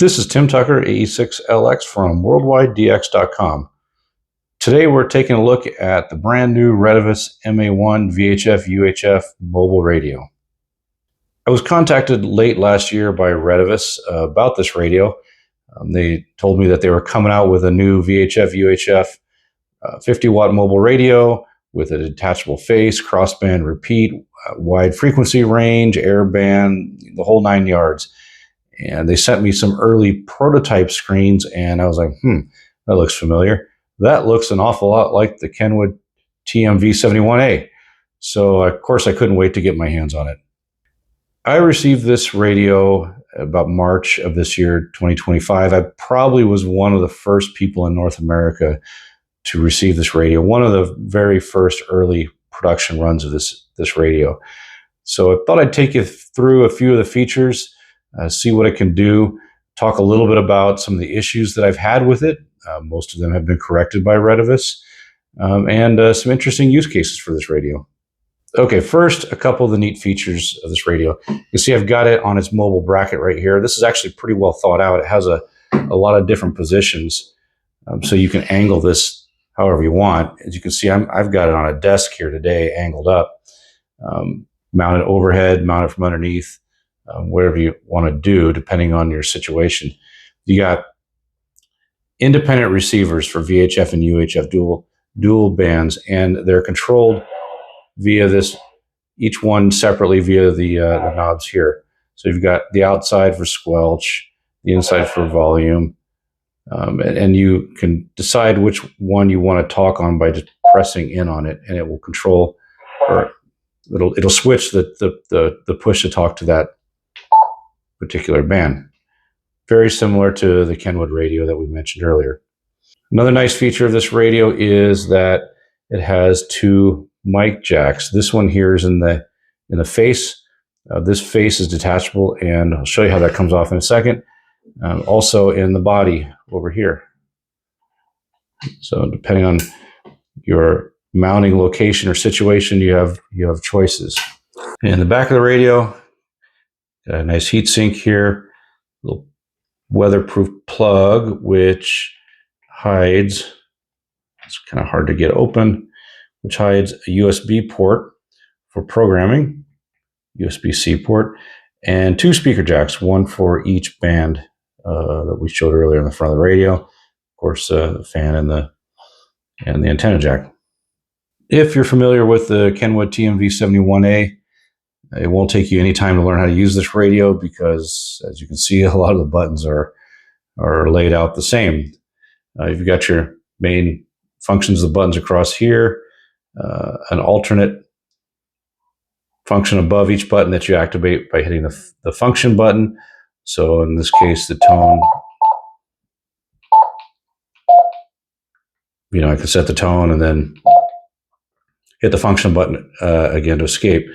This is Tim Tucker, AE6LX from WorldwideDX.com. Today we're taking a look at the brand new Retevis MA1 VHF UHF mobile radio. I was contacted late last year by Retevis about this radio. They told me that they were coming out with a new VHF UHF 50-watt mobile radio with a detachable face, crossband repeat, wide frequency range, airband, the whole 9 yards. And they sent me some early prototype screens, and I was like, that looks familiar. That looks an awful lot like the Kenwood TMV71A. So, of course, I couldn't wait to get my hands on it. I received this radio about March of this year, 2025. I probably was one of the first people in North America to receive this radio, one of the very first early production runs of this radio. So I thought I'd take you through a few of the features, see what it can do, talk a little bit about some of the issues that I've had with it. Most of them have been corrected by Retevis, and some interesting use cases for this radio. Okay, first, a couple of the neat features of this radio. You can see I've got it on its mobile bracket right here. This is actually pretty well thought out. It has a lot of different positions, so you can angle this however you want. As you can see, I've got it on a desk here today, angled up, mounted overhead, mounted from underneath, whatever you want to do, depending on your situation. You got independent receivers for VHF and UHF dual bands, and they're controlled via this, each one separately via the knobs here. So you've got the outside for squelch, the inside for volume, and you can decide which one you want to talk on by just pressing in on it, and it will control, or it'll switch the push to talk to that particular band. Very similar to the Kenwood radio that we mentioned earlier. Another nice feature of this radio is that it has two mic jacks. This one here is in the face. This face is detachable, and I'll show you how that comes off in a second. Also in the body over here. So depending on your mounting location or situation, you have choices. In the back of the radio, got a nice heat sink here, little weatherproof plug which hides, it's kind of hard to get open, which hides a USB port for programming, USB-C port, and two speaker jacks, one for each band that we showed earlier in the front of the radio. Of course, the fan and the antenna jack. If you're familiar with the Kenwood TMV71A, it won't take you any time to learn how to use this radio because, as you can see, a lot of the buttons are laid out the same. You've got your main functions of the buttons across here, an alternate function above each button that you activate by hitting the function button. So in this case, the tone, I can set the tone and then hit the function button again to escape.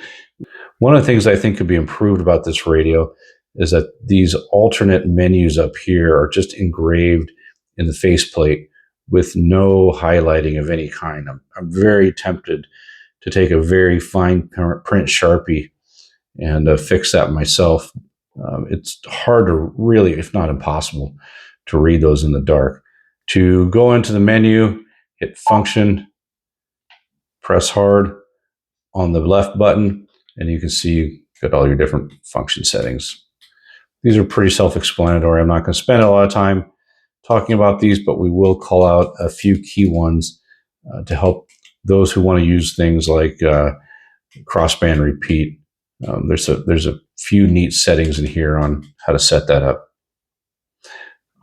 One of the things I think could be improved about this radio is that these alternate menus up here are just engraved in the faceplate with no highlighting of any kind. I'm very tempted to take a very fine print Sharpie and fix that myself. It's hard to really, if not impossible, to read those in the dark. To go into the menu, hit function, press hard on the left button, and you can see you've got all your different function settings. These are pretty self-explanatory. I'm not going to spend a lot of time talking about these, but we will call out a few key ones to help those who want to use things like crossband repeat. There's a few neat settings in here on how to set that up.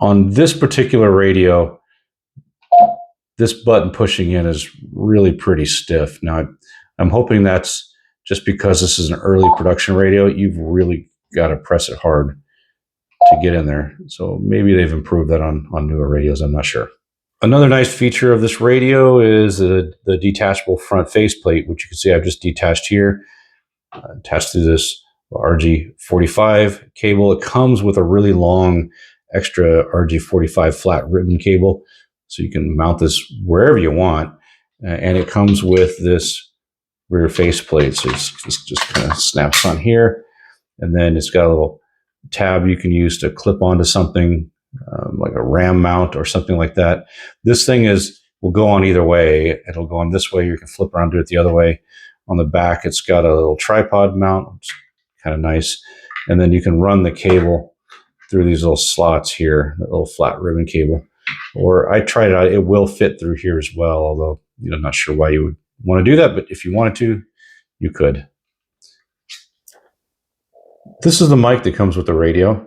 On this particular radio, this button pushing in is really pretty stiff. Now, I'm hoping that's just because this is an early production radio. You've really got to press it hard to get in there. So maybe they've improved that on newer radios. I'm not sure. Another nice feature of this radio is the detachable front faceplate, which you can see I've just detached here, attached to this RG45 cable. It comes with a really long extra RG45 flat ribbon cable, so you can mount this wherever you want. And it comes with this rear faceplate, so it just kind of snaps on here, and then it's got a little tab you can use to clip onto something like a RAM mount or something like that. This thing will go on either way. It'll go on this way. You can flip around, do it the other way. On the back, it's got a little tripod mount, which is kind of nice. And then you can run the cable through these little slots here, that little flat ribbon cable. Or I tried it out. It will fit through here as well, although I'm not sure why you would want to do that. But if you wanted to, you could. This is the mic that comes with the radio.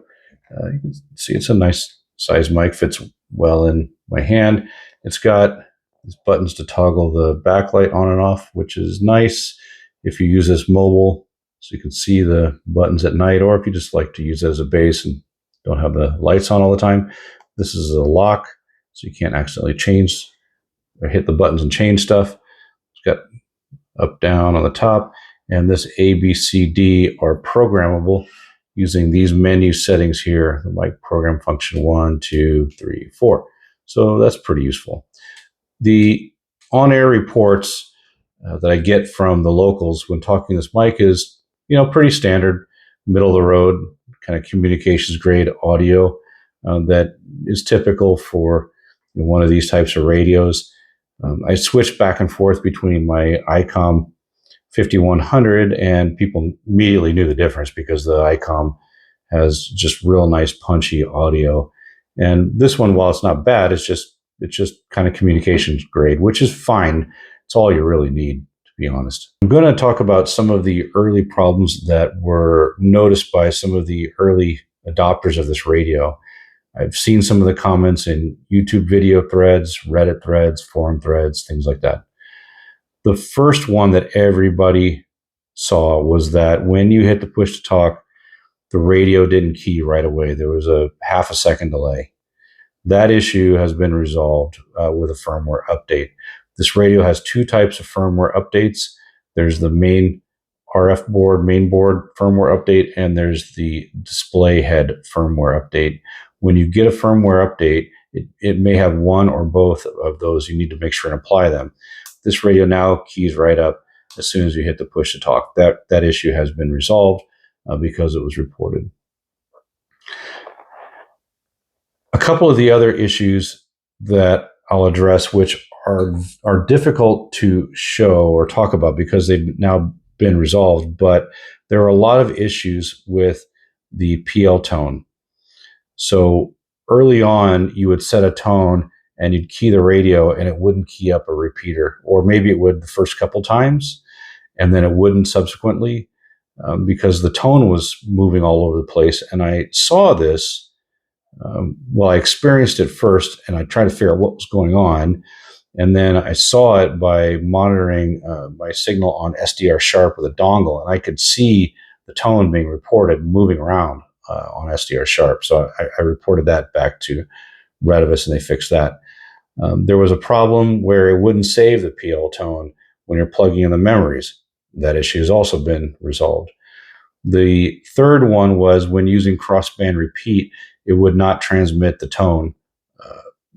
You can see it's a nice size mic, fits well in my hand. It's got these buttons to toggle the backlight on and off, which is nice if you use this mobile, so you can see the buttons at night, or if you just like to use it as a base and don't have the lights on all the time. This is a lock, so you can't accidentally change or hit the buttons and change stuff. It's got up, down on the top, and this A, B, C, D are programmable using these menu settings here, like program function 1, 2, 3, 4. So that's pretty useful. The on-air reports that I get from the locals when talking this mic is, pretty standard, middle of the road, kind of communications grade audio that is typical for one of these types of radios. I switched back and forth between my ICOM 5100, and people immediately knew the difference because the ICOM has just real nice punchy audio. And this one, while it's not bad, it's just kind of communications grade, which is fine. It's all you really need, to be honest. I'm going to talk about some of the early problems that were noticed by some of the early adopters of this radio. I've seen some of the comments in YouTube video threads, Reddit threads, forum threads, things like that. The first one that everybody saw was that when you hit the push to talk, the radio didn't key right away. There was a half a second delay. That issue has been resolved with a firmware update. This radio has two types of firmware updates. There's the main RF board, main board firmware update, and there's the display head firmware update. When you get a firmware update, it may have one or both of those. You need to make sure and apply them. This radio now keys right up as soon as you hit the push to talk. That issue has been resolved because it was reported. A couple of the other issues that I'll address, which are difficult to show or talk about because they've now been resolved, but there are a lot of issues with the PL tone. So early on, you would set a tone and you'd key the radio and it wouldn't key up a repeater, or maybe it would the first couple times and then it wouldn't subsequently because the tone was moving all over the place. And I saw this, I experienced it first and I tried to figure out what was going on. And then I saw it by monitoring my signal on SDR Sharp with a dongle, and I could see the tone being reported moving around on SDR Sharp. So I reported that back to Retevis and they fixed that. There was a problem where it wouldn't save the PL tone when you're plugging in the memories. That issue has also been resolved. The third one was when using Crossband Repeat, it would not transmit the tone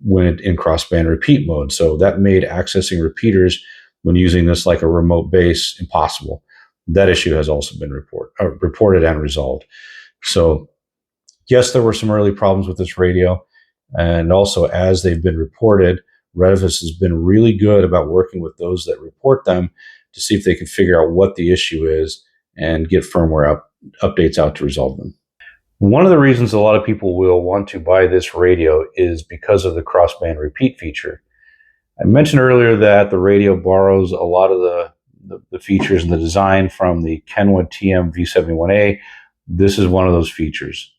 when in Crossband Repeat mode. So that made accessing repeaters when using this like a remote base impossible. That issue has also been reported and resolved. So yes, there were some early problems with this radio. And also, as they've been reported, Retevis has been really good about working with those that report them to see if they can figure out what the issue is and get firmware updates out to resolve them. One of the reasons a lot of people will want to buy this radio is because of the Crossband Repeat feature. I mentioned earlier that the radio borrows a lot of the features and the design from the Kenwood TM V71A. This is one of those features.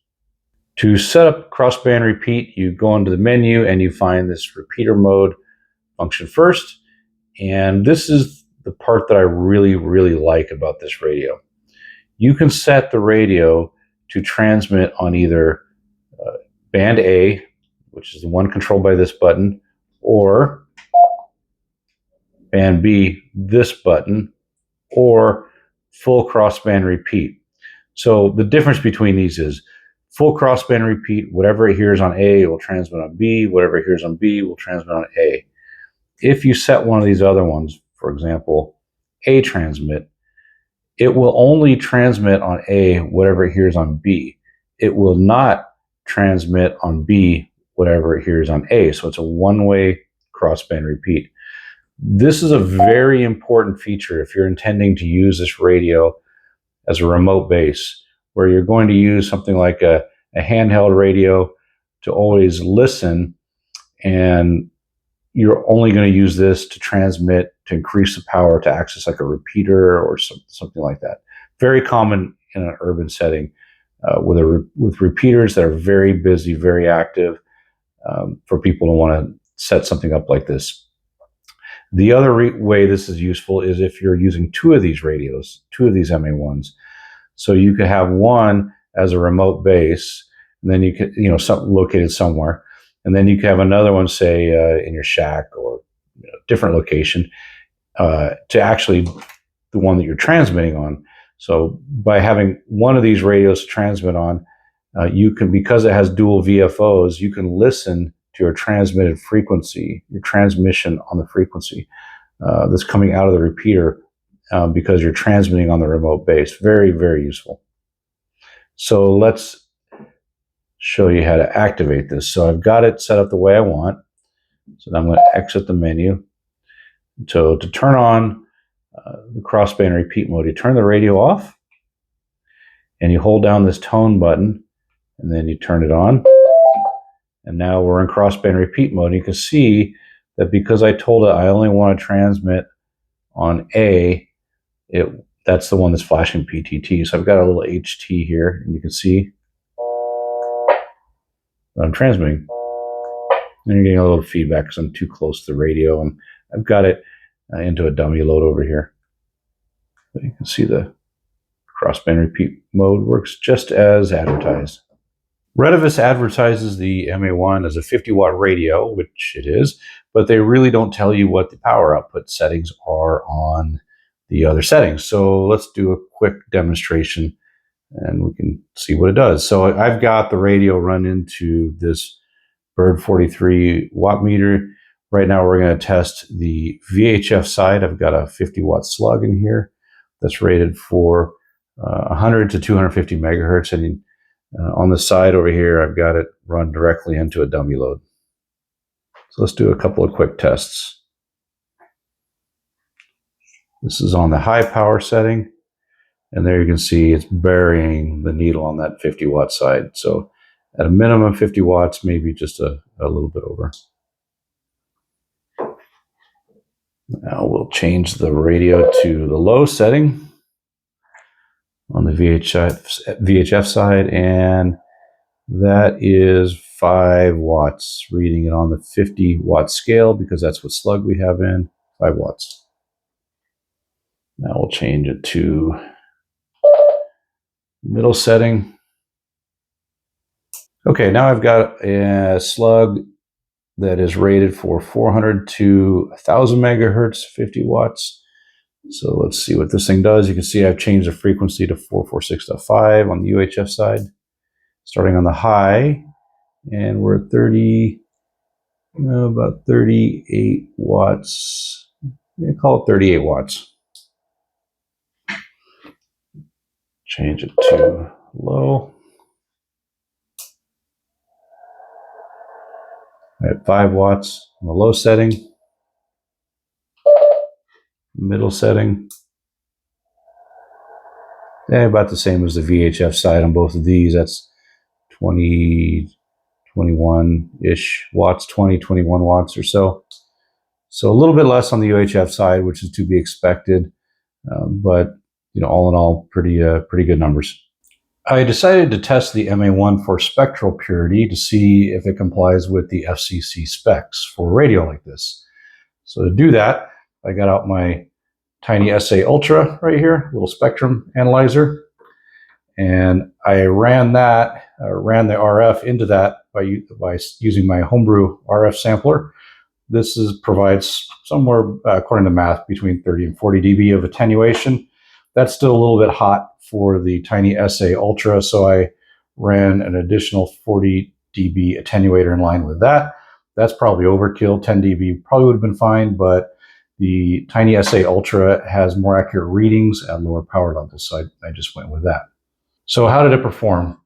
To set up Crossband Repeat, you go into the menu and you find this repeater mode function first. And this is the part that I really, really like about this radio. You can set the radio to transmit on either band A, which is the one controlled by this button, or band B, this button, or full Crossband Repeat. So the difference between these is full Crossband Repeat, whatever it hears on A will transmit on B, whatever it hears on B will transmit on A. If you set one of these other ones, for example, A transmit, it will only transmit on A whatever it hears on B. it will not transmit on B whatever it hears on A. So it's a one-way crossband repeat. This is a very important feature if you're intending to use this radio as a remote base, where you're going to use something like a handheld radio to always listen, and you're only going to use this to transmit, to increase the power, to access like a repeater or something like that. Very common in an urban setting with repeaters that are very busy, very active, for people to want to set something up like this. The other way this is useful is if you're using two of these radios, two of these MA1s. So you could have one as a remote base, and then you could, something located somewhere, and then you could have another one, say, in your shack or different location, to actually the one that you're transmitting on. So by having one of these radios to transmit on, you can, because it has dual VFOs, you can listen to your transmitted frequency, your transmission on the frequency that's coming out of the repeater, because you're transmitting on the remote base. Very, very useful. So let's show you how to activate this. So I've got it set up the way I want. So I'm going to exit the menu. So to turn on the crossband repeat mode, you turn the radio off and you hold down this tone button, and then you turn it on. And now we're in crossband repeat mode. You can see that because I told it I only want to transmit on A, that's the one that's flashing PTT. So I've got a little HT here, and you can see that I'm transmitting. And you're getting a little feedback because I'm too close to the radio, and I've got it into a dummy load over here. But you can see the crossband repeat mode works just as advertised. Retevis advertises the MA1 as a 50-watt radio, which it is, but they really don't tell you what the power output settings are on the other settings. So let's do a quick demonstration and we can see what it does. So I've got the radio run into this Bird 43 watt meter. Right now we're going to test the VHF side. I've got a 50-watt slug in here that's rated for 100 to 250 megahertz, and on the side over here, I've got it run directly into a dummy load. So let's do a couple of quick tests. This is on the high power setting, and there you can see it's burying the needle on that 50-watt side. So at a minimum 50 watts, maybe just a little bit over. Now we'll change the radio to the low setting on the VHF side, and that is 5 watts, reading it on the 50-watt scale because that's what slug we have in, 5 watts. Now we'll change it to middle setting. Okay, now I've got a slug that is rated for 400 to 1000 megahertz, 50 watts. So let's see what this thing does. You can see I've changed the frequency to 446.5 on the UHF side, starting on the high, and we're at about 38 watts. Call it 38 watts. Change it to low. At 5 watts on the low setting. Middle setting. Yeah, about the same as the VHF side on both of these. That's 20, 21-ish watts, 20, 21 watts or so. So a little bit less on the UHF side, which is to be expected, but all in all, pretty good numbers. I decided to test the MA1 for spectral purity to see if it complies with the FCC specs for a radio like this. So to do that, I got out my TinySA Ultra right here, little spectrum analyzer, and I ran the RF into that by using my homebrew RF sampler. This provides somewhere, according to math, between 30 and 40 dB of attenuation. That's still a little bit hot for the TinySA Ultra, so I ran an additional 40 dB attenuator in line with that. That's probably overkill. 10 dB probably would have been fine, but the TinySA Ultra has more accurate readings at lower power levels, so I just went with that. So how did it perform?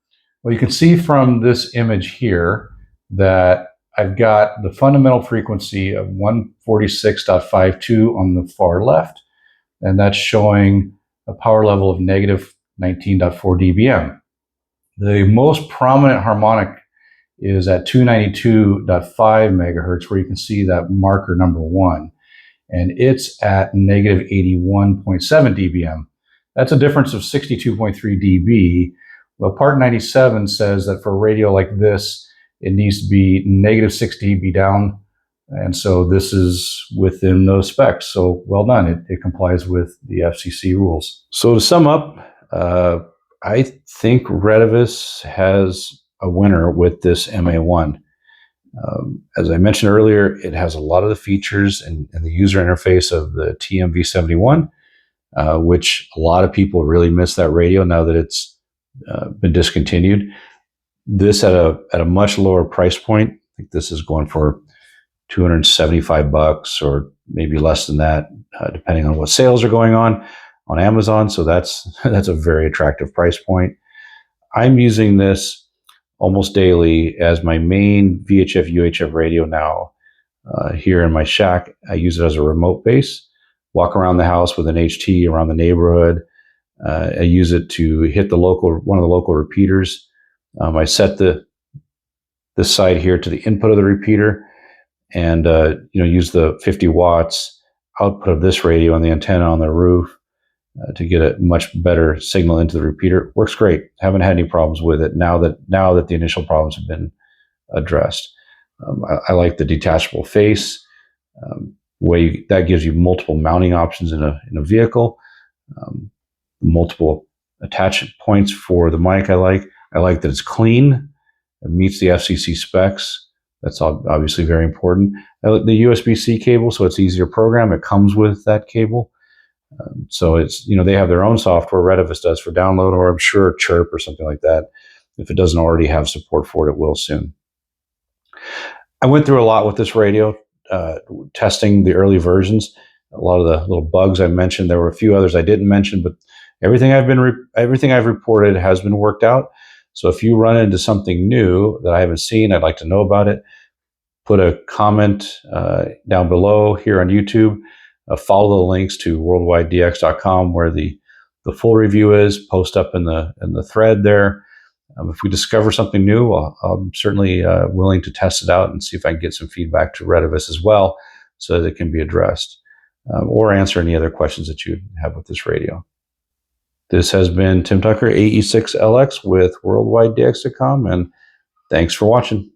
Well, you can see from this image here that I've got the fundamental frequency of 146.52 on the far left, and that's showing a power level of negative 19.4 dBm. The most prominent harmonic is at 292.5 megahertz, where you can see that marker number 1, and it's at negative 81.7 dBm. That's a difference of 62.3 dB. Well, part 97 says that for a radio like this, it needs to be negative 6 dB down, and so this is within those specs. So well done, it complies with the FCC rules. So to sum up, I think Retevis has a winner with this MA1. As I mentioned earlier, it has a lot of the features and the user interface of the TMV71, which a lot of people really miss that radio now that it's been discontinued. This at a much lower price point. I think this is going for $275 or maybe less than that, depending on what sales are going on Amazon. So that's a very attractive price point. I'm using this almost daily as my main VHF UHF radio now here in my shack. I use it as a remote base. Walk around the house with an HT around the neighborhood. I use it to hit one of the local repeaters. I set this side here to the input of the repeater, and use the 50 watts output of this radio on the antenna on the roof to get a much better signal into the repeater. Works great. Haven't had any problems with it now that the initial problems have been addressed. I like the detachable face. That gives you multiple mounting options in a vehicle. Multiple attachment points for the mic. I like that it's clean. It meets the FCC specs. That's obviously very important. The USB-C cable, so it's easier to program. It comes with that cable. So it's, they have their own software, Retevis does, for download, or I'm sure Chirp or something like that. If it doesn't already have support for it, it will soon. I went through a lot with this radio, testing the early versions. A lot of the little bugs I mentioned. There were a few others I didn't mention, but everything I've reported has been worked out. So if you run into something new that I haven't seen, I'd like to know about it. Put a comment down below here on YouTube. Follow the links to worldwidedx.com where the full review is. Post up in the thread there. If we discover something new, I'm certainly willing to test it out and see if I can get some feedback to Retevis as well, so that it can be addressed, or answer any other questions that you have with this radio. This has been Tim Tucker, AE6LX with worldwidedx.com, and thanks for watching.